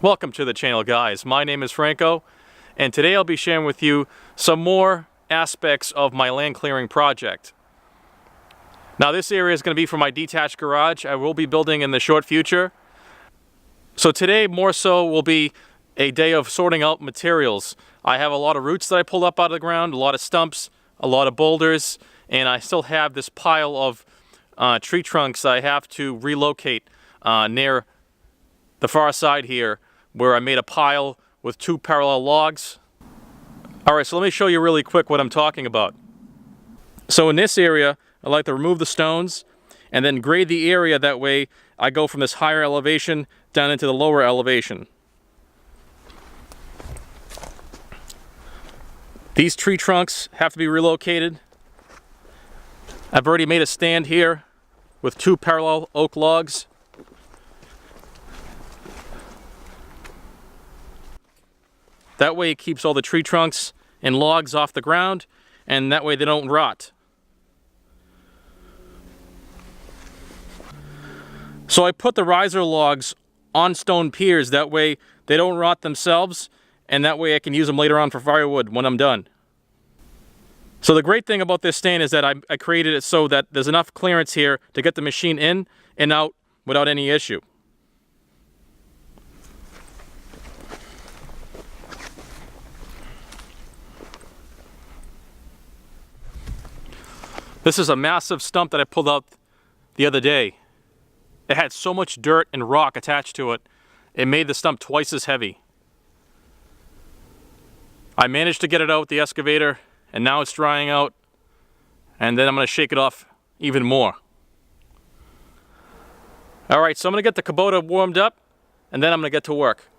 Welcome to the channel, guys. My name is Franco, and today I'll be sharing with you some more aspects of my land clearing project. Now, this area is going to be for my detached garage I will be building in the short future. So today more so will be a day of sorting out materials. I have a lot of roots that I pulled up out of the ground, a lot of stumps, a lot of boulders, and I still have this pile of tree trunks I have to relocate near the far side here, where I made a pile with two parallel logs. Alright, so let me show you really quick what I'm talking about. So in this area, I like to remove the stones and then grade the area. That way I go from this higher elevation down into the lower elevation. These tree trunks have to be relocated. I've already made a stand here with two parallel oak logs. That way it keeps all the tree trunks and logs off the ground, and that way they don't rot. So I put the riser logs on stone piers, that way they don't rot themselves, and that way I can use them later on for firewood when I'm done. So the great thing about this stand is that I created it so that there's enough clearance here to get the machine in and out without any issue. This is a massive stump that I pulled out the other day. It had so much dirt and rock attached to it, it made the stump twice as heavy. I managed to get it out with the excavator, and now it's drying out, and then I'm going to shake it off even more. Alright, so I'm going to get the Kubota warmed up, and then I'm going to get to work.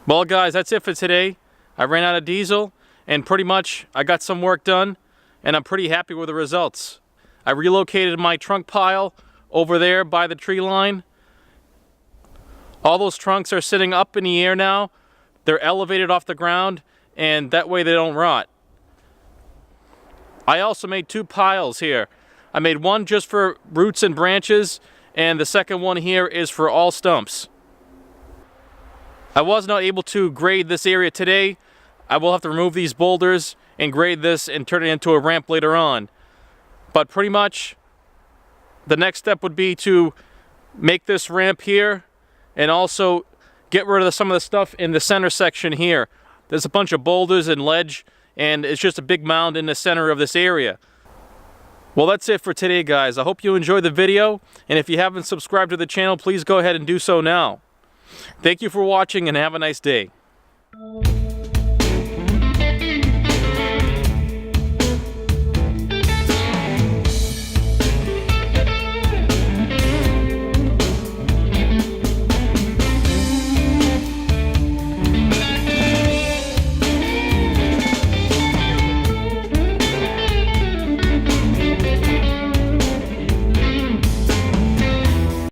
Well guys, that's it for today. I ran out of diesel and pretty much I got some work done and I'm pretty happy with the results. I relocated my trunk pile over there by the tree line. All those trunks are sitting up in the air now. They're elevated off the ground and that way they don't rot. I also made 2 piles here. I made one just for roots and branches and the second one here is for all stumps. I was not able to grade this area today. I will have to remove these boulders and grade this and turn it into a ramp later on. But pretty much the next step would be to make this ramp here and also get rid of some of the stuff in the center section here. There's a bunch of boulders and ledge and it's just a big mound in the center of this area. Well, that's it for today guys. I hope you enjoyed the video and if you haven't subscribed to the channel, please go ahead and do so now. Thank you for watching and have a nice day.